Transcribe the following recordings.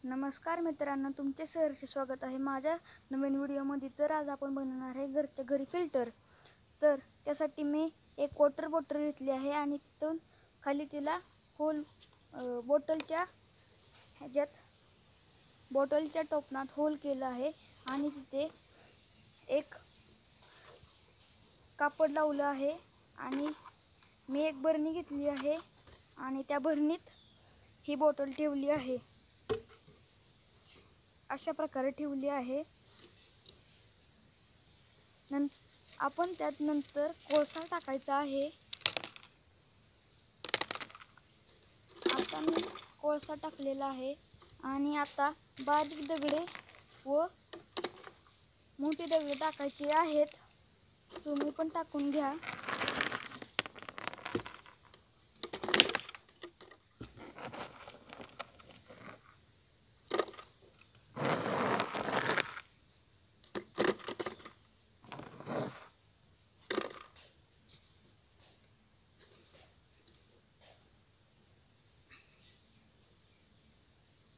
नमस्कार मित्रांनो, तुमचे सहर्ष स्वागत आहे माझ्या नवीन व्हिडिओमध्ये। तर आज आपण बनवणार आहे घरच्या घरी फिल्टर। तर त्यासाठी मी एक वॉटर बॉटल घेतली आहे आणि तिथून खाली तिला होल बॉटलच्या टोपणात होल केला आहे आणि तिथे एक कापड लावलं आहे आणि मी एक बरणी घेतली आहे आणि त्या बरणीत ही बॉटल ठेवली आहे। अशा प्रकारे ठेवली आहे। आपण त्यात नंतर कोळसा टाकायचा आहे। आता मी कोळसा टाकलेला आहे आणि आता बारीक दगडे व मोठी दगडे टाकायची आहेत। तुम्ही पण टाकून घ्या।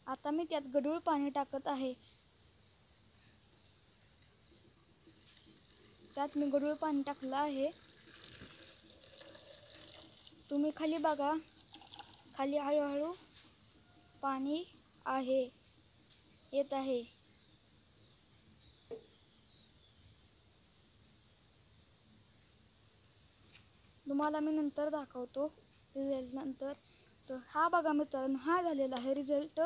आता मी त्यात गढूळ पाणी टाकत आहे। त्यात मी गढूळ पाणी टाकलं आहे। तुम्ही खाली बघा, खाली हळूहळू पाणी येत आहे। तुम्हाला मी नंतर दाखवतो रिझल्ट नंतर। तर हा बघा मित्रांनो, हा झालेला आहे रिझल्ट।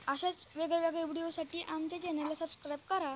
अशाच वेगवेगळ्या व्हिडिओसाठी आमच्या चॅनलला सबस्क्राईब करा।